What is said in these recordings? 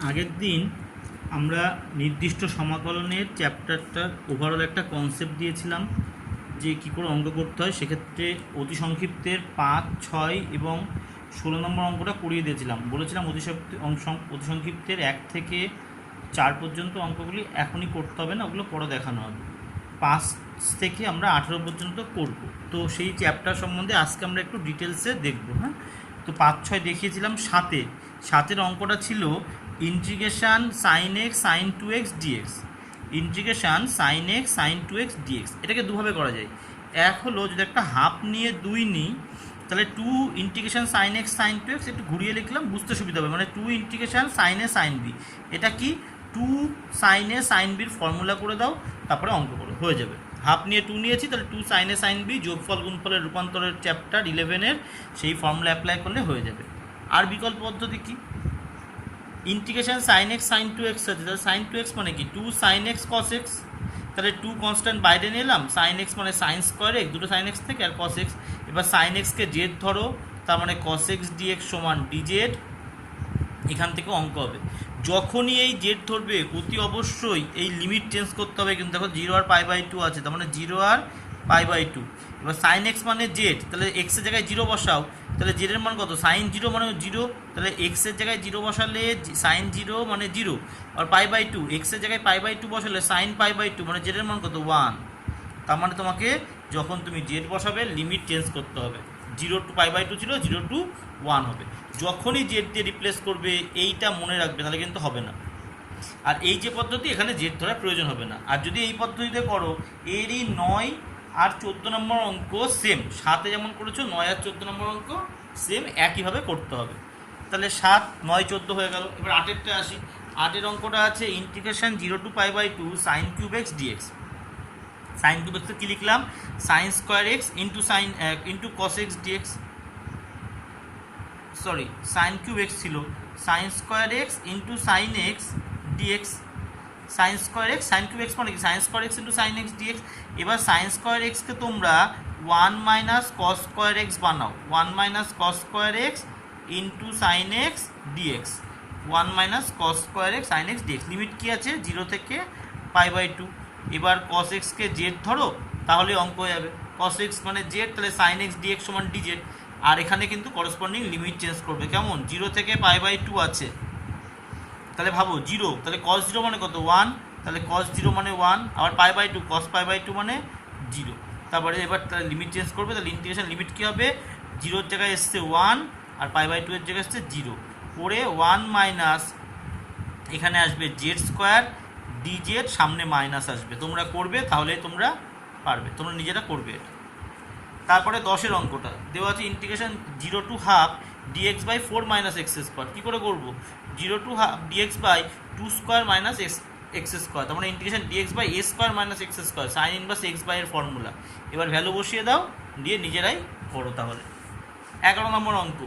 আগের দিন আমরা নির্দিষ্ট সমাকলনের চ্যাপ্টারটার ওভারঅল একটা কনসেপ্ট দিয়েছিলাম যে কী করে অঙ্ক করতে হয়। সেক্ষেত্রে অতি সংক্ষিপ্তের 5, 6 এবং 16 নম্বর অঙ্কটা করিয়ে দিয়েছিলাম। বলেছিলাম অতি সংক্ষিপ্তের 1 থেকে 4 পর্যন্ত অঙ্কগুলি এখনই করতে হবে না, ওগুলো পরে দেখানো হবে। 5 থেকে আমরা 18 পর্যন্ত করব। তো সেই চ্যাপ্টার সম্বন্ধে আজকে আমরা একটু ডিটেলসে দেখব। হ্যাঁ, তো 5, 6 দেখিয়েছিলাম। সাতের অঙ্কটা ছিল integration sine x sine 2x dx. Integration sine x sine 2x dx এটাকে দুভাবে করা যায়। এক হলো যদি একটা হাফ নিয়ে 2 নিই, তাহলে 2 integration sine x sine 2x, একটু ঘুরিয়ে লিখলাম বুঝতে সুবিধা হবে, মানে 2 ইন্টিগ্রেশান সাইন এ সাইন বি। এটা কি 2 সাইন এ সাইন বির ফর্মুলা করে দাও, তারপরে অঙ্ক করো, হয়ে যাবে। হাফ নিয়ে 2 নিয়েছি, তাহলে 2 সাইন এ সাইন বি যোগফল গুণফলের রূপান্তরের চ্যাপ্টার 11-এর সেই ফর্মুলা অ্যাপ্লাই করলে হয়ে যাবে। আর বিকল্প পদ্ধতি কি, integration sign x sine 2x আছে, তাহলে সাইন 2x মানে কি 2 সাইন এক্স কস এক্স। তাহলে 2 কনস্ট্যান্ট বাইরে নিলাম, সাইন এক্স মানে সাইন স্কোয়ার এক্স, দুটো সাইন এক্স থেকে আর কস এক্স। এবার সাইন এক্সকে জেড ধরো, তার মানে কস এক্স ডিএক্স সমান ডিজেড। এখান থেকে অঙ্ক হবে। যখনই এই জেড ধরবে অতি অবশ্যই এই লিমিট চেঞ্জ করতে হবে, কিন্তু দেখো 0 আর π/2 আছে, তার মানে 0 আর π/2। এবার সাইন এক্স মানে জেড, তাহলে এক্সের জায়গায় 0 বসাও, তাহলে জেডের মান কত, সাইন 0 মানে 0, তাহলে এক্সের জায়গায় 0 বসালে সাইন 0 মানে 0, আর π/2 এক্সের জায়গায় π/2 বসালে সাইন π/2 মানে জেডের মান কত 1। তার মানে তোমাকে যখন তুমি জেড বসাবে লিমিট চেঞ্জ করতে হবে, 0 টু π/2 ছিল 0 টু 1 হবে। যখনই জেড দিয়ে রিপ্লেস করবে এইটা মনে রাখবে, তাহলে কিন্তু হবে না। আর এই যে পদ্ধতি, এখানে জেড ধরার প্রয়োজন হবে না। আর যদি এই পদ্ধতিতে করো, এরই 9 আর 14 নম্বর অঙ্ক সেম, 7 যেমন করেছো 9 আর 14 নম্বর অঙ্ক সেম একইভাবে করতে হবে। তাহলে 7, 9, 14 হয়ে গেল। এবার 8-এরটা আসি। 8-এর অঙ্কটা আছে integration 0 to π/2 sine cube x dx. Sine cube এক্সে কী লিখলাম, sine square x into cos x dx, sorry sine cube x ছিল, sine square x into sine x dx. Sine square x, sine cube x মানে কি sine square x into sine x dx. এবার sine square এক্সকে তোমরা 1 minus cos square x বানাও, 1 minus cos square x into sine x dx, 1 minus cos square x sine x dx. Limit কী আছে 0 থেকে π/2। এবার কস এক্সকে জেড ধরো, তাহলে অঙ্ক হয়ে যাবে। কস এক্স মানে জেড, তাহলে সাইন এক্স ডিএক্স সমান ডিজেড। আর এখানে কিন্তু করসপন্ডিং লিমিট চেঞ্জ করবে, কেমন 0 থেকে π/2 আছে, তাহলে ভাবো 0, তাহলে cos 0 মানে কত 1, তাহলে cos 0 মানে 1, আবার π/2 cos π/2 মানে 0। তারপরে এবার তাহলে লিমিট চেঞ্জ করবে, তাহলে ইন্টিগ্রেশন লিমিট কী হবে, 0-র জায়গায় এসছে 1 আর π/2 এর জায়গায় এসছে 0, করে 1 মাইনাস এখানে আসবে জেড স্কোয়ার ডিজেড, সামনে মাইনাস আসবে। তোমরা করবে, তাহলে তোমরা পারবে, তোমরা নিজেরা করবে এটা। তারপরে 10-এর অঙ্কটা দেওয়া আছে integration 0 to half dx by 4 minus x square. কী করে করবো, 0 to half dx by 2 square minus x square, তার মানে integration dx by A square minus x square, sine inverse x by এর ফর্মুলা। এবার ভ্যালু বসিয়ে দাও, দিয়ে নিজেরাই করো তাহলে। 11 নম্বর অঙ্ক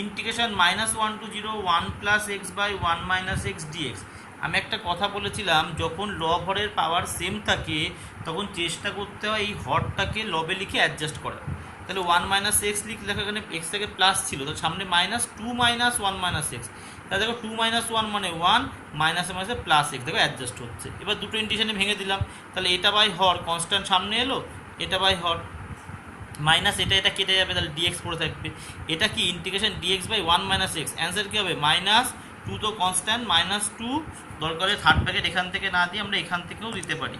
integration -1 to 0 1 plus x by 1 minus x dx. আমি একটা কথা বলেছিলাম, যখন লব হরের পাওয়ার সেম থাকে তখন চেষ্টা করতে হয় এই হরটাকে লবে লিখে অ্যাডজাস্ট করা। তাহলে 1 মাইনাস এক্স লিখলে এখানে এক্স থেকে প্লাস ছিল, তো সামনে মাইনাস 2 মাইনাস 1 মাইনাস এক্স, তাহলে দেখো 2 মাইনাস 1 মানে 1, মাইনাসে মাইনাসে প্লাস এক্স, দেখো অ্যাডজাস্ট হচ্ছে। এবার দুটো ইন্টিগ্রেশনে ভেঙে দিলাম, তাহলে এটা বাই হর কনস্ট্যান্ট সামনে এলো, এটা বাই হর মাইনাস এটা কেটে যাবে, তাহলে ডিএক্স পড়ে থাকবে। এটা কি integration dx by 1 minus x, answer কী হবে -2, তো কনস্ট্যান্ট -2, দরকারে থার্ড ব্র্যাকেট এখান থেকে না দিয়ে আমরা এখান থেকেও দিতে পারি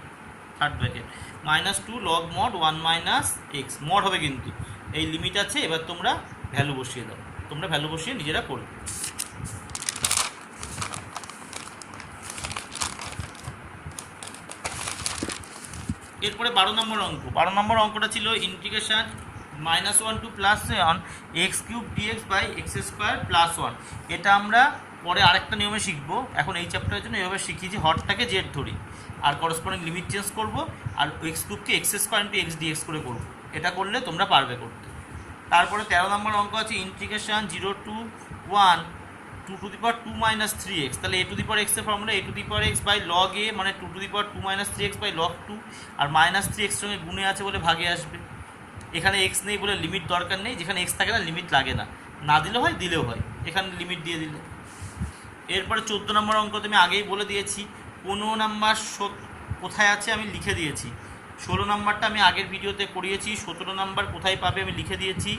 third bracket, -2 log mod 1 minus x, mod হবে কিন্তু এই লিমিট আছে। এবার তোমরা ভ্যালু বসিয়ে দাও, তোমরা ভ্যালু বসিয়ে নিজেরা করবে। এরপরে 12 নম্বর অঙ্ক। 12 নম্বর অঙ্কটা ছিল integration -1 to +1 x cube dx by x square plus 1। এটা আমরা পরে আরেকটা নিয়মে শিখবো, এখন এই চ্যাপ্টারের জন্য এভাবে শিখি যে হরটাকে জেড ধরি আর করসপন্ডিং লিমিট চেঞ্জ করবো, আর এক্স কিউবকে x square into x dx করে করবো। এটা করলে তোমরা পারবে করতে। তারপরে 13 নম্বর অঙ্ক আছে integration 0 to 1 2 to the power 2 minus 3x, তাহলে a to the power x এর formula a to the power x by log a মানে 2 to the power 2 minus 3x by log 2, আর মাইনাস 3x সঙ্গে গুণে আছে বলে ভাগে আসবে। এখানে x নেই বলে লিমিট দরকার নেই, যেখানে x থাকে না লিমিট লাগে না, না দিলেও হয় দিলেও হয়, এখানে লিমিট দিয়ে দিলে। এরপরে 14 নম্বর অঙ্ক আমি আগেই বলে দিয়েছি। 15 নাম্বার কোথায় আছে আমি লিখে দিয়েছি। 16 নাম্বারটা আমি আগের ভিডিওতে করিয়েছি। 17 নাম্বার কোথায় পাবে আমি লিখে দিয়েছি।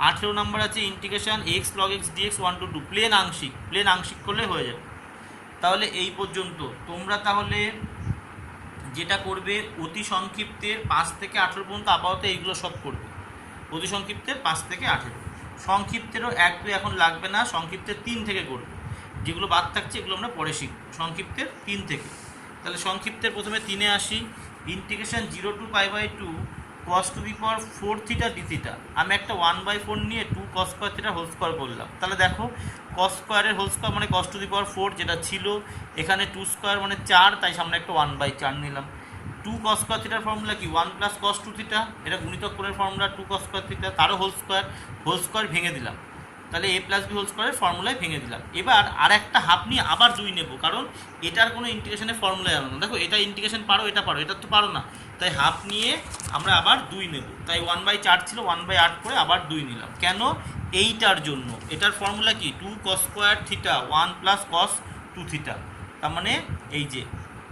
18 নাম্বার আছে integration x log x dx 1 to 2 plain আংশিক করলে হয়ে যাবে। তাহলে এই পর্যন্ত তোমরা তাহলে যেটা করবে অতি সংক্ষিপ্তের 5 থেকে 18 পর্যন্ত আপাতত এইগুলো সব করবে। অতি সংক্ষিপ্তের 5 থেকে 18, সংক্ষিপ্তেরও 1 2 এখন লাগবে না, সংক্ষিপ্তের 3 থেকে করবে। যেগুলো বাদ থাকছে এগুলো আমরা পরে শিখব সংক্ষিপ্তের 3 থেকে। তাহলে সংক্ষিপ্তের প্রথমে 3-এ আসি। Integration 0 to π/2 cos to the power 4 theta d theta. আমি একটা 1/4 নিয়ে 2 cos square theta whole square করলাম। তাহলে দেখো cos স্কোয়ারের হোল স্কোয়ার মানে cos to the power 4 যেটা ছিল, এখানে 2 স্কোয়ার মানে 4, তাই সামনে একটা 1/4 নিলাম। 2 cos স্কোয়ার থিটার ফর্মুলা কি 1 + cos 2 থিটা, এটা গুণিতক কোণের ফর্মুলা 2 cos স্কোয়ার থিটা, তারও হোল স্কোয়ার ভেঙে দিলাম। তাহলে a + b হোল স্কোয়ারের ফর্মুলায় ভেঙে দিলাম। এবার আর একটা হাফ নিয়ে আবার 2 নেব, কারণ এটার কোনো ইন্টিগ্রেশনের ফর্মুলা জানো না। দেখো এটা ইন্টিগ্রেশন পারো, এটা পারো, এটা তো পারো না, তাই হাফ নিয়ে আমরা আবার 2 নেব। তাই 1/4 ছিল 1/8 করে আবার 2 নিলাম। কেন? এইটার জন্য। এটার ফর্মুলা কি 2 cos square theta 1 + cos 2 theta. তার মানে এই যে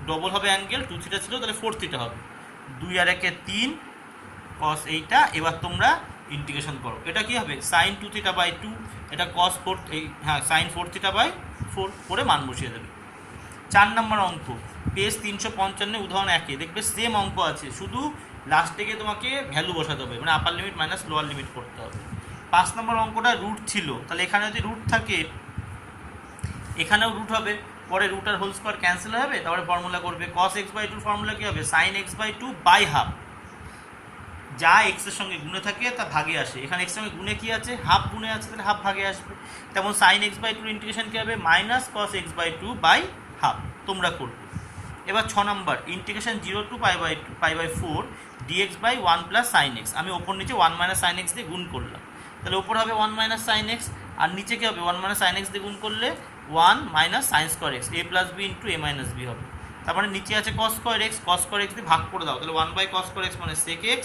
ডবল হবে অ্যাঙ্গেল, 2 থিটা ছিল তাহলে 4 থিটা হবে। 2 আর 1 3 cos এইটা। এবার তোমরা ইন্টিগ্রেশন করো, এটা কি হবে sin 2 θ/2, এটা cos 4 sin 4 θ/4 করে মান বসিয়ে দেবে। 4 নম্বর অঙ্ক পেজ 355 উদাহরণ 1-এ দেখবে সেম অঙ্ক আছে, শুধু লাস্টে গিয়ে তোমাকে ভ্যালু বসাতে হবে, মানে আপার লিমিট মাইনাস লোয়ার লিমিট করতে হবে। 5 নম্বর অঙ্কটা রুট ছিল, তাহলে এখানে যদি রুট থাকে এখানেও রুট হবে, পরে রুট আর হোল স্কোয়ার ক্যান্সেল হবে, তারপরে ফর্মুলা করবে cos x/2 ফর্মুলা কী হবে sin x/2 বাই হাফ। যা এক্সের সঙ্গে গুণে থাকে তা ভাগে আসে, এখানে এক্সের সঙ্গে গুণে কী আছে হাফ গুণে আছে, তাহলে হাফ ভাগে আসবে। তেমন sin x/2 ইন্টিগ্রেশন কী হবে minus cos x/2 by half, তোমরা করবে। এবার 6 নম্বর integration 0 to π/4 dx/1 + sin x। আমি ওপর নিচে 1 - sin x দিয়ে গুণ করলাম, তাহলে ওপর হবে 1 - sin x, আর নিচে কী হবে 1 - sin x দিয়ে গুণ করলে 1 - sin square x, a + b × a - b হবে। তারপরে নিচে আছে cos স্কোয়ার x দিয়ে ভাগ করে দাও, তাহলে 1/cos স্কোয়ার x মানে sec x,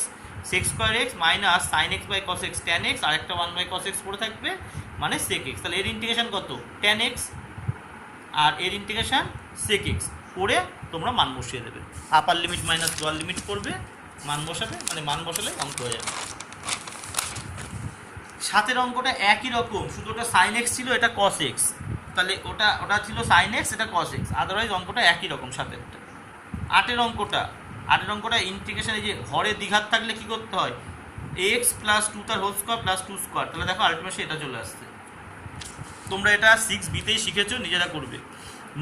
sec square x minus sin x/cos x tan x, আর একটা 1/cos x পড়ে থাকবে মানে sec x। তাহলে এর ইন্টিগ্রেশন কত tan x, আর এর ইন্টিগ্রেশন sec x করে তোমরা মান বসিয়ে দেবে। আপার লিমিট মাইনাস লোয়ার লিমিট করবে, মান বসাবে, মানে মান বসালে অঙ্ক হয়ে যাবে। 7-এর অঙ্কটা একই রকম, শুধু ওটা sin x ছিল, এটা cos x, তাহলে ওটা ছিল sin x, এটা cos x, আদারওয়াইজ অঙ্কটা একই রকম 7-এরটা। 8-এর অঙ্কটা ইন্টিগ্রেশন, এই যে হরে দ্বিঘাত থাকলে কি করতে হয় x + 2 তার হোল স্কোয়ার + 2 স্কোয়ার, তাহলে দেখো আলটিমেটলি এটা চলে আসছে। তোমরা এটা 6b-তেই শিখেছো, নিজেরা করবে।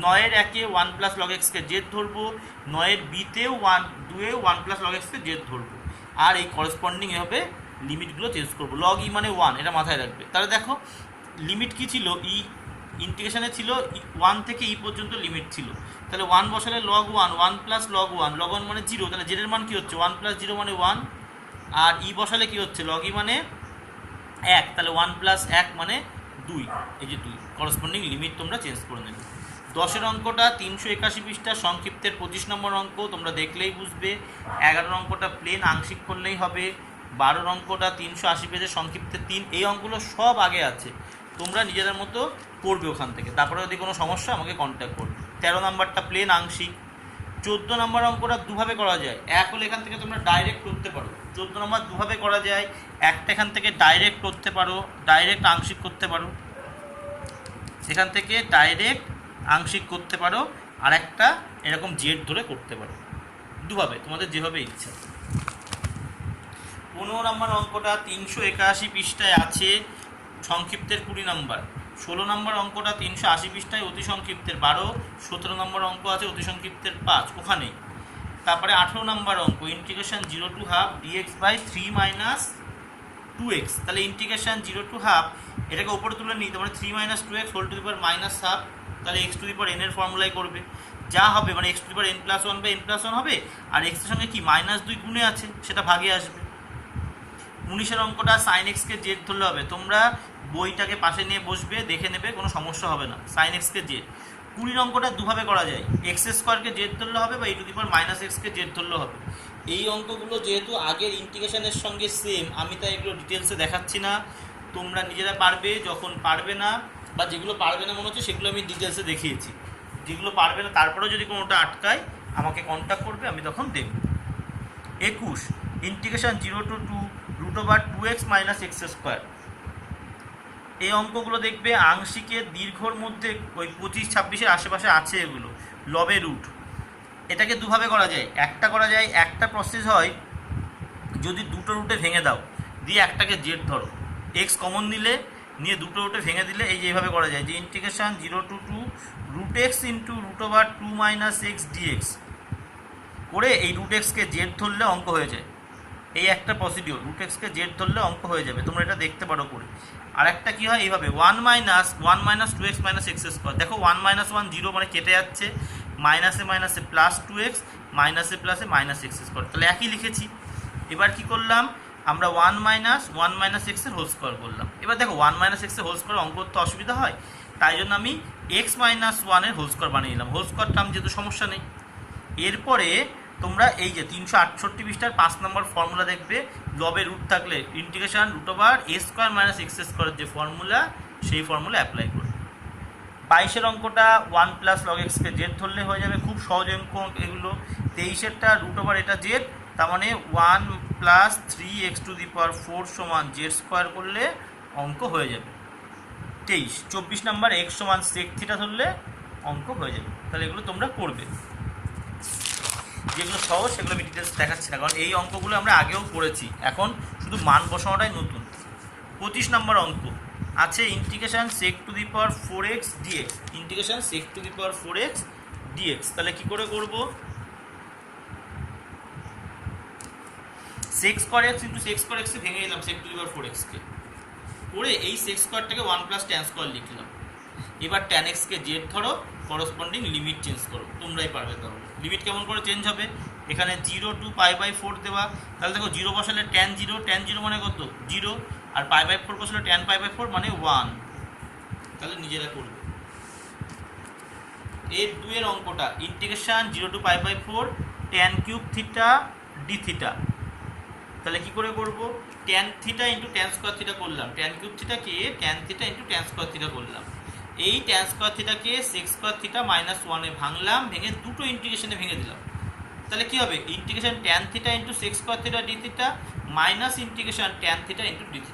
9-এর 1-এ 1 + log x কে জেড ধরবো, 9-এর b-তেও 2-এ 1 + log x কে জেড ধরবো, আর এই করেসপন্ডিং এভাবে লিমিটগুলো চেঞ্জ করবো। log e মানে 1, এটা মাথায় রাখবে। তাহলে দেখো লিমিট কি ছিল, ই ইন্টিগ্রেশনে ছিল 1 থেকে ই পর্যন্ত লিমিট ছিল, তাহলে 1 বসালে log 1, 1 + log 1, log 1 মানে 0, তাহলে জেডের মান কী হচ্ছে 1 + 0 মানে 1, আর ই বসালে কী হচ্ছে log e মানে 1, তাহলে 1 + 1 মানে 2, এই যে 2 করেসপন্ডিং লিমিট তোমরা চেঞ্জ করে নেবে। 10-এর অঙ্কটা 381 পৃষ্ঠা, সংক্ষিপ্তের 25 নম্বর অঙ্ক, তোমরা দেখলেই বুঝবে। 11-এর অঙ্কটা প্লেন আংশিক করলেই হবে। 12-এর অঙ্কটা 380 পেজে সংক্ষিপ্তের 3, এই অঙ্কগুলো সব আগে আছে, তোমরা নিজেদের মতো করবে ওখান থেকে, তারপরে যদি কোনো সমস্যা আমাকে কন্ট্যাক্ট করবে। 13 নম্বরটা প্লেন আংশিক। 14 নম্বর অঙ্কটা দুভাবে করা যায়, এক হলে এখান থেকে তোমরা ডাইরেক্ট করতে পারো। 14 নম্বর দুভাবে করা যায়, একটা এখান থেকে ডাইরেক্ট করতে পারো, ডাইরেক্ট আংশিক করতে পারো, এখান থেকে ডাইরেক্ট আংশিক করতে পারো, আর একটা এরকম জেড ধরে করতে পারো, দুভাবে তোমাদের যেভাবে ইচ্ছা। 15 নম্বর অঙ্কটা 381 পৃষ্ঠায় আছে, সংক্ষিপ্তের 20 নম্বর। 16 নম্বর অঙ্কটা 380 পৃষ্ঠায় অতি সংক্ষিপ্তের 12, 17 নম্বর অঙ্ক আছে অতি সংক্ষিপ্তের 5 ওখানেই। তারপরে 18 নম্বর অঙ্ক integration 0 to half dx/3 - 2x, তাহলে ইন্টিগ্রেশন 0 to half এটাকে উপরে তুলে নিই, তারপরে 3 - 2x whole to the power -half, তাহলে x to the power n এর ফর্মুলাই করবে, যা হবে মানে x to the power n+1/n+1 হবে, আর x এর সঙ্গে কি -2 গুণে আছে সেটা ভাগে আসবে। 19-এর অঙ্কটা sin x কে জেড ধরলে হবে, তোমরা বইটাকে পাশে নিয়ে বসবে, দেখে নেবে, কোনো সমস্যা হবে না। sin x কে জেড। 20 অঙ্কটা দুভাবে করা যায়, x² কে জেড ধরলে হবে বা e to the power -x K Z ধরলে হবে। এই অঙ্কগুলো যেহেতু আগের ইন্টিগ্রেশনের সঙ্গে সেম, আমি তাই এগুলো ডিটেলসে দেখাচ্ছি না, তোমরা নিজেরা পারবে, যখন পারবে না বা যেগুলো পারবে না মনে হচ্ছে সেগুলো আমি ডিটেলসে দেখিয়েছি। যেগুলো পারবে না তারপরেও যদি কোনোটা আটকায় আমাকে কন্ট্যাক্ট করবে, আমি তখন দেখব। 21 ইন্টিগ্রেশন 0 to 2 √2x - x²। এই অঙ্কগুলো দেখবে আংশিকের দীর্ঘর মধ্যে ওই 25-26-এর আশেপাশে আছে, এগুলো লবে রুট। এটাকে দুভাবে করা যায়। একটা করা যায়, একটা প্রসেস হয় যদি দুটো রুটে ভেঙে দাও, দিয়ে একটাকে জেড ধরো, এক্স কমন নিলে, নিয়ে দুটো রুটে ভেঙে দিলে এই যে এইভাবে করা যায় যে integration 0 to 2 √x × √2 - x dx করে এই √x-কে জেড ধরলে অঙ্ক হয়ে যায়। এই একটা প্রসিডিওর, √x-কে জেড ধরলে অঙ্ক হয়ে যাবে, তোমরা এটা দেখতে পারো করে। আর একটা কী হয় এইভাবে 1 - 2x - x²। দেখো 1 - 1 0 মানে কেটে যাচ্ছে, মাইনাসে মাইনাসে +2x, মাইনাসে প্লাসে -x²। তাহলে একই লিখেছি। এবার কি করলাম আমরা 1 - x এর হোল স্কোয়ার করলাম। এবার দেখো 1 - x এর হোল স্কোয়ার অঙ্ক করতে অসুবিধা হয়, তাই জন্য আমি x - 1 এর হোল স্কোয়ার বানিয়ে নিলাম। হোল স্কোয়ার টার্ম যেহেতু সমস্যা নেই। এরপরে তোমরা এই যে 368 পৃষ্ঠার 5 নম্বর ফর্মুলা দেখবে, লবে রুট থাকলে ইন্টিগ্রেশন √a² - x² যে ফর্মুলা, সেই ফর্মুলা অ্যাপ্লাই করবে। 22-এর অঙ্কটা 1 + log x-কে জেড ধরলে হয়ে যাবে, খুব সহজ অঙ্ক এগুলো। 23-এরটা √ এটা জেড, তার মানে 1 + 3x⁴ z² করলে অঙ্ক হয়ে যাবে 23। 24 নম্বর x = sec θ ধরলে অঙ্ক হয়ে যাবে। তাহলে এগুলো তোমরা করবে। যেগুলো সহজ সেগুলো আমি ডিটেলস দেখাচ্ছি না, কারণ এই অঙ্কগুলো আমরা আগেও করেছি, এখন শুধু মান বসানোটাই নতুন। 25 নম্বর অঙ্ক আছে integration sec⁴x dx। Integration sec⁴x dx তাহলে কি করে করব, sec² x × sec² x ভেঙে নিলাম sec⁴x-কে, করে এই sec²টাকে 1 + tan² লিখলাম। এবার tan x-কে জেড ধরো, করসপন্ডিং লিমিট চেঞ্জ করো, তোমরাই পারবে। তাহলে লিমিট কেমন করে চেঞ্জ হবে, এখানে 0 to π/4 দেওয়া, তাহলে দেখো 0 বসালে tan 0 মানে কত 0, আর π/4 বসালে tan π/4 মানে 1। তাহলে নিজেরা করবে। এর 2-এর অঙ্কটা ইন্টিগ্রেশন 0 to π/4 tan³ θ dθ। তাহলে কি করে করব, tan θ × tan² θ করলাম, tan³ θ কে tan θ × tan² θ করলাম। এই tan² θ কে sec² θ -1 এ ভাঙলাম, ভেঙে দুটো ইন্টিগ্রেশনে ভেঙে দিলাম। তাহলে কি হবে, integration tan θ × sec² θ dθ minus integration tan θ × dθ।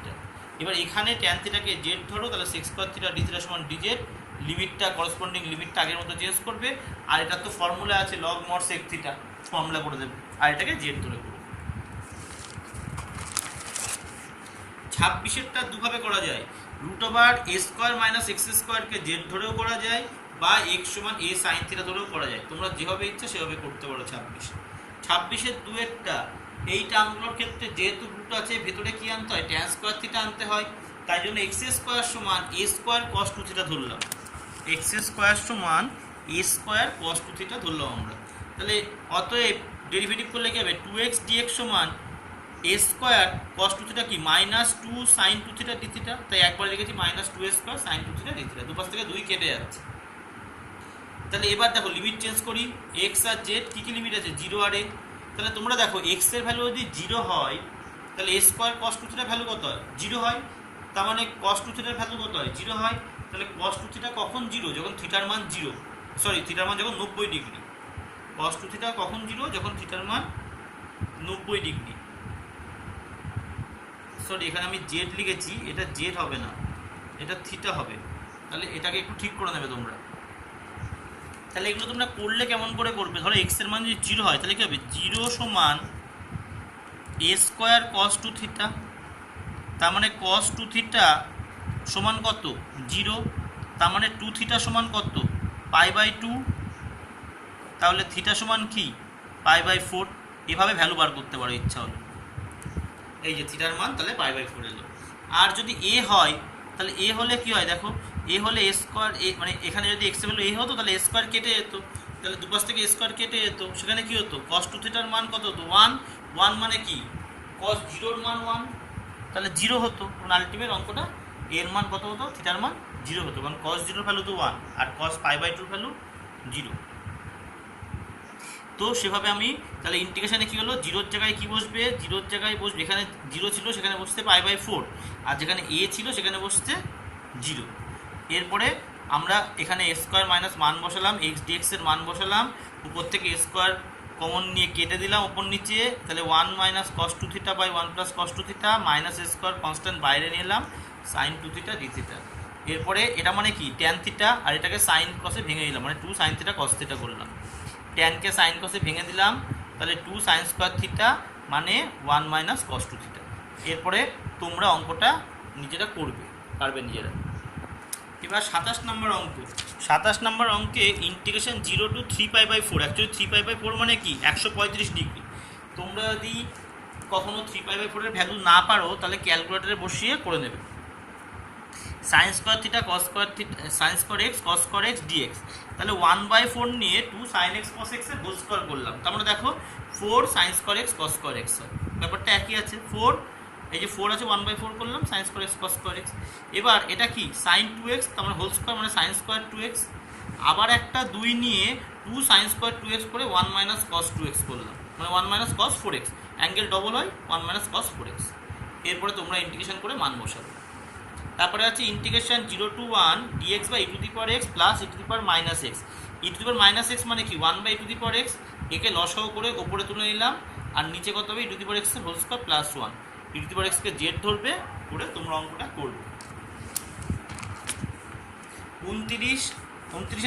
এবার এখানে tan θ কে জেড ধরো, তাহলে sec² θ dθ = dz। লিমিটটা করসপন্ডিং লিমিটটা আগের মতো চেঞ্জ করবে, আর এটা তো ফর্মুলা আছে log mod sec θ, ফর্মুলা করে দেবে, আর এটাকে জেড ধরে করবে। 26-এরটা দুভাবে করা যায়, √a² - x² কে জেড ধরেও করা যায়, বা x = a sin θ ধরেও করা যায়। তোমরা যেভাবে ইচ্ছা সেভাবে করতে পারো। 26-এর 2-এরটা এই টার্মগুলোর ক্ষেত্রে যেহেতু রুট আছে, ভেতরে কি আনতে হয়, tan² θ আনতে হয়, তাই জন্য x² = a² cos 2θ ধরলাম। x² = a² cos 2θ ধরলাম আমরা। তাহলে অতএব ডেরিভেটিভ করলে কি হবে, 2x dx = a² cos 2θ কি -2 sin 2θ dθ। তাই একবার লিখেছি -2a² sin 2θ dθ, দুপাশ থেকে 2 কেটে যাচ্ছে। তাহলে এবার দেখো লিমিট চেঞ্জ করি, x আর z কি লিমিট আছে, 0 আর a। তাহলে তোমরা দেখো x এর ভ্যালু যদি 0 হয়, তাহলে a² cos 2θ ভ্যালু কত হয়, 0 হয়। তার মানে cos 2θ ভ্যালু কত হয়, 0 হয়। তাহলে cos 2θ কখন 0, যখন থিটার মান 0, সরি থিটার মান যখন 90 ডিগ্রি। cos 2θ কখন 0, যখন থিটার মান 90 ডিগ্রি। সরি এখানে আমি জেড লিখেছি, এটা জেড হবে না, এটা থিটা হবে। তাহলে এটাকে একটু ঠিক করে নেবে তোমরা। তাহলে এগুলো তোমরা করলে কেমন করে করবে, ধরো x এর মান যদি 0 হয়, তাহলে কি হবে, 0 = a² cos 2θ। তার মানে cos 2θ সমান কত, 0। তার মানে 2θ সমান কত, π/2। তাহলে থিটা সমান কি, π/4। এভাবে ভ্যালু বার করতে পারো ইচ্ছা হলে। এই যে থিটার মান তাহলে π/4 এলো। আর যদি a হয়, তাহলে a হলে কি হয়, দেখো a হলে a², মানে এখানে যদি x এর ভ্যালু a হতো তাহলে a² কেটে যেত, তাহলে দুপাশ থেকে a² কেটে যেত, সেখানে কি হতো, cos 2θ এর মান কত হতো, 1। 1 মানে কি, cos 0 এর মান 1, তাহলে 0 হতো। কারণ আলটিমেট অঙ্কটা এর মান কত হতো, থিটার মান 0 হতো, কারণ cos 0 এর ভ্যালু তো 1 আর cos π/2 এর ভ্যালু 0। তো সেভাবে আমি তাহলে ইন্টিগ্রেশনে কী হলো, 0-র জায়গায় কী বসবে, 0-র জায়গায় বসবে, এখানে 0 ছিল সেখানে বসতে π/4, আর যেখানে a ছিল সেখানে বসতে 0। এরপরে আমরা এখানে এ স্কোয়ার মাইনাস মান বসালাম, এক্স ডিএক্স এর মান বসালাম, উপর থেকে এ স্কোয়ার কমন নিয়ে কেটে দিলাম ওপর নিচে, তাহলে 1 minus cos two theta by 1 plus cos two theta minus A square constant বাইরে নিলাম sine two theta D theta. এরপরে এটা মানে কি ট্যান থিটা, আর এটাকে সাইন কসে ভেঙে দিলাম, মানে 2 সাইন থিটা কস থিটা করলাম। ট্যানকে সাইন কসে ভেঙে দিলাম, তাহলে 2 সাইন স্কোয়ার থিটা মানে 1 মাইনাস কস টু থিটা। এরপরে তোমরা অঙ্কটা নিজেরা করবে, পারবে নিজেরা। এবার 27 নম্বর অঙ্ক। 27 নম্বর অঙ্কে ইন্টিগ্রেশন 0 টু 3π/4, অ্যাকচুয়ালি 3π/4 মানে কি 135 ডিগ্রি। তোমরা যদি কখনো 3π/4 এর ভ্যালু না পারো তাহলে ক্যালকুলেটরে বসিয়ে করে নেবে। Sine square theta cos square theta sine square x cos square x dx, তাহলে 1/4 নিয়ে 2 সাইন এক্স কস এক্স এর হোল স্কোয়ার করলাম, তার মানে দেখো 4 sine square x cos square x হয়। ব্যাপারটা একই আছে, 4 এই যে 4 আছে 1/4 করলাম sign square x cos square x. এবার এটা কি সাইন 2x, তার মানে হোল স্কোয়ার মানে সাইন স্কোয়ার 2x, আবার একটা 2 নিয়ে 2 সাইন স্কোয়ার 2x করে 1 মাইনাস কস 2x করলাম, মানে 1 মাইনাস কস 4x, অ্যাঙ্গেল ডবল হয় 1 মাইনাস কস 4x। এরপরে তোমরা ইন্টিগ্রেশন করে মান বসাবে। তারপরে আছে integration 0 to 1 dx by e to the power x plus e to the power minus x। e to the power minus x মানে কি 1 by e to the power x, একে লসাগু করে ওপরে তুলে নিলাম, আর নিচে কত হবে e to the power x এর whole square plus 1। e to the power x কে z ধরবে, করে তোমরা অঙ্কটা করবে। 29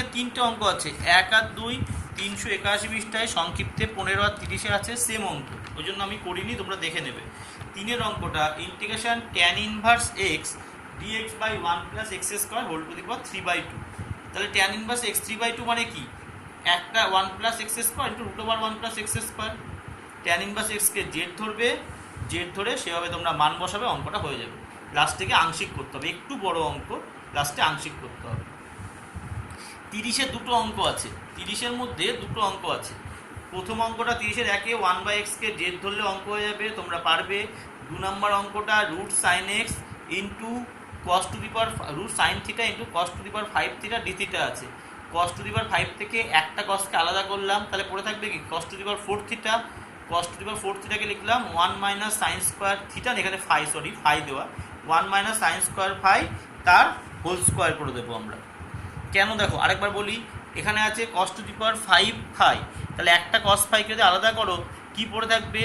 এর তিনটে অঙ্ক আছে, 1 আর 2 381 পৃষ্ঠায়, সংক্ষিপ্তে 15 আর 30 আছে সেম অঙ্ক, ওই জন্য আমি করিনি, তোমরা দেখে নেবে। 3 অঙ্কটা integration tan inverse x dx by 1 plus x square whole to the power 3/2, তাহলে tan ইনভার্স x 3/2 মানে কি একটা 1 plus x square into root over 1 plus x square. tan inverse x কে z ধরবে, z ধরে সেভাবে তোমরা মান বসাবে, অঙ্কটা হয়ে যাবে। লাস্টে আংশিক করতে হবে, একটু বড় অঙ্ক, লাস্টে আংশিক করতে হবে। 30 দুটো অঙ্ক আছে, 30 মধ্যে দুটো অঙ্ক আছে। প্রথম অঙ্কটা 30 একে 1/x কে z ধরলে অঙ্ক হয়ে যাবে, তোমরা পারবে। 2 নম্বর অঙ্কটা root sine x into cos to the power root sine theta into cos to the power 5 theta D theta আছে। কস টু দি পাওয়ার 5 থেকে একটা কসকে আলাদা করলাম, তাহলে পড়ে থাকবে কি cos to the power 4 theta. Cos to the power 4 থিটাকে লিখলাম 1 মাইনাস সাইন স্কোয়ার থিটা, এখানে ফাই দেওয়া 1 মাইনাস সাইন স্কোয়ার ফাই, তার হোল স্কোয়ার করে দেবো আমরা। কেন দেখো আরেকবার বলি, এখানে আছে cos to the power 5 phi, তাহলে একটা কস ফাইকে যদি আলাদা করো কি পড়ে থাকবে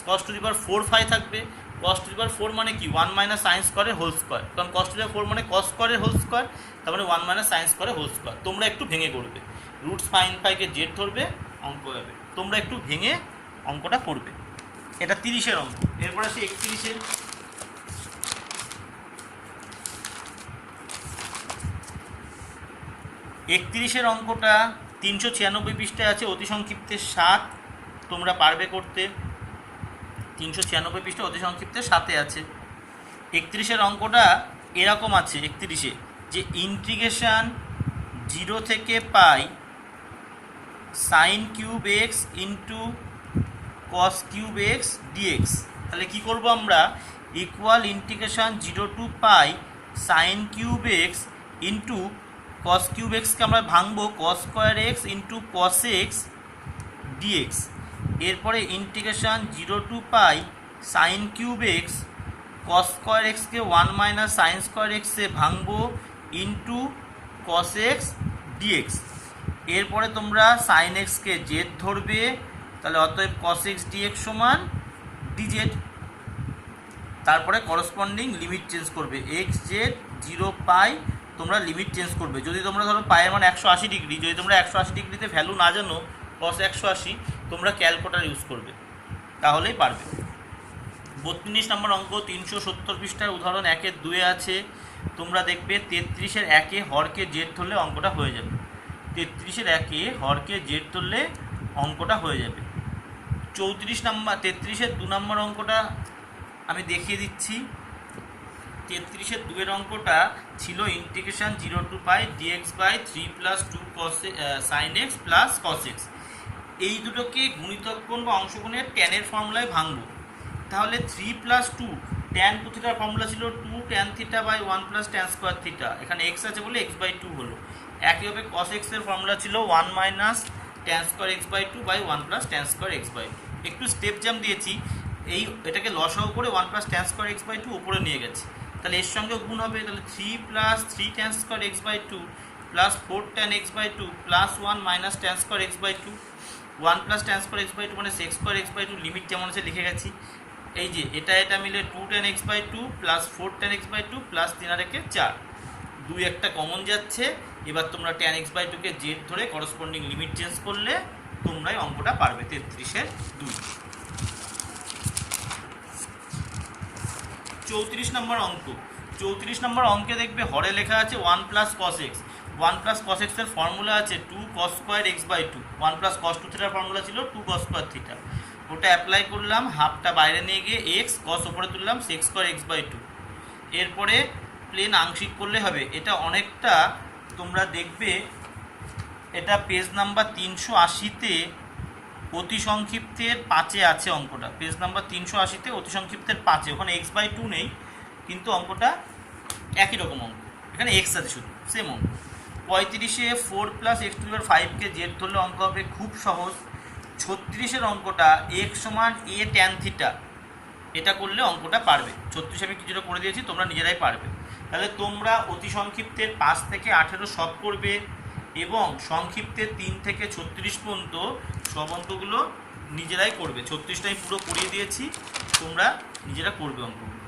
কস টু দি পাওয়ার 4 ফাই থাকবে। কস টু দি পাওয়ার 4 মানে কি 1 মাইনাস সাইন স্কোয়ারের হোল স্কোয়ার, কারণ কস টু দি পাওয়ার 4 মানে কস স্কোয়ারের হোল স্কোয়ার, তার মানে 1 মাইনাস সাইন স্কোয়ারের হোল স্কোয়ার। তোমরা একটু ভেঙে করবে, রুট সাইন ফাইকে জেড ধরবে, অঙ্ক হবে। তোমরা একটু ভেঙে অঙ্কটা করবে। এটা 30 অঙ্ক। এরপর আসি 31 অঙ্কটা 396 পৃষ্ঠায় আছে, অতি সংক্ষিপ্তে 7, তোমরা পারবে করতে। 396 পৃষ্ঠা অতি সংক্ষিপ্তে 7 আছে। 31 অঙ্কটা এরকম আছে, 31 যে ইন্টিগ্রেশন 0 থেকে pi sine cube x into cos cube x dx, তাহলে কী করবো আমরা equal integration 0 to pi sine cube x into cos cube এক্সকে আমরা ভাঙবো cos square x into cos x dx. এরপরে integration 0 to pi sine cube x cos square এক্সকে 1 minus sine square এক্সে ভাঙবো ইন্টু কস এক্স ডিএক্স। এরপরে তোমরা sign এক্সকে জেড ধরবে, তাহলে অতএব কস এক্স ডিএক্স সমান ডিজেড। তারপরে করসপন্ডিং লিমিট চেঞ্জ করবে, এক্স জেড 0 পাই, তোমরা লিমিট চেঞ্জ করবে। যদি তোমরা ধরো পায়ের মান 180 ডিগ্রি, যদি তোমরা 180 ডিগ্রিতে ভ্যালু না জানো কস 180, তোমরা ক্যালকুলেটর ইউজ করবে, তাহলেই পারবে। 32 নম্বর অঙ্ক 370 পৃষ্ঠার উদাহরণ 1-এর 2 আছে, তোমরা দেখবে 33 1-এ হরকে জেড ধরলে অঙ্কটা হয়ে যাবে। 33 1-এ হরকে জেড ধরলে অঙ্কটা হয়ে যাবে। 33 2 নম্বর অঙ্কটা আমি দেখিয়ে দিচ্ছি। 33 2 অঙ্কটা ছিল integration 0 to pi dx by 3 plus 2 cos sine x plus cos x. এই দুটোকে গুণিতক কোণ বা অংশকোণের ট্যানের ফর্মুলায় ভাঙবো, তাহলে 3 প্লাস 2 ট্যান টু থিটার ফর্মুলা ছিল 2 tan theta by 1 plus tan square theta, এখানে এক্স আছে বলে এক্স বাই 2 হলো। একইভাবে কস এক্সের ফর্মুলা ছিল 1 minus tan square x by 2 by 1 plus tan square x by 2। একটু স্টেপ জাম্প দিয়েছি, এটাকে লসাগু করে 1 plus tan square x by 2 উপরে নিয়ে গেছে, তাহলে এর সঙ্গে গুণ হবে, তাহলে 3 plus 3 tan square x by two plus 4 tan x by two plus 1 minus tan square x by two, 1 plus tan square x by two মানে sec square x by two, limit যেমন আছে লিখে গেছি। এই যে এটা মিলে 2 tan x by two plus 4 tan x by two plus 3 আর 1 4, 2 একটা কমন যাচ্ছে। এবার তোমরা tan এক্স বাই টুকে জেড ধরে করসপন্ডিং লিমিট চেঞ্জ করলে তোমরাই অঙ্কটা পারবে 33-এর 2। 34 নম্বর অঙ্ক। 34 নম্বর অঙ্কে দেখবে হরে লেখা আছে 1 plus cos x. 1 plus cos এক্সের ফর্মুলা আছে 2 cos square x by two. 1 plus cos two থিটার ফর্মুলা ছিল 2 কস স্কোয়ার থিটা, ওটা অ্যাপ্লাই করলাম, হাফটা বাইরে নিয়ে গিয়ে এক্স কস ওপরে তুললাম sec square x by two. এরপরে প্লেন আংশিক করলে হবে। এটা অনেকটা তোমরা দেখবে, এটা পেজ নাম্বার 380-তে অতি সংক্ষিপ্তের 5-এ আছে অঙ্কটা। পেজ নাম্বার 380-তে অতি সংক্ষিপ্তের 5-এ, ওখানে এক্স বাই টু নেই, কিন্তু অঙ্কটা একই রকম অঙ্ক, এখানে এক্স আছে শুধু, সেম অঙ্ক। 35-এ 4 প্লাস এক্স টু পাওয়ার 5-কে জেড ধরলে অঙ্ক হবে খুব সহজ। 36-এর অঙ্কটা এক্স সমান এ ট্যান থিটা, এটা করলে অঙ্কটা পারবে। 36 আমি কিছুটা করে দিয়েছি, তোমরা নিজেরাই পারবে। তাহলে তোমরা অতি সংক্ষিপ্তের 5 থেকে 18 সব করবে এবং সংক্ষিপ্তের 3 থেকে 36 পর্যন্ত সব অঙ্কগুলো নিজেরাই করবে। 36টা আমি পুরো করিয়ে দিয়েছি, তোমরা নিজেরা করবে অঙ্কগুলো।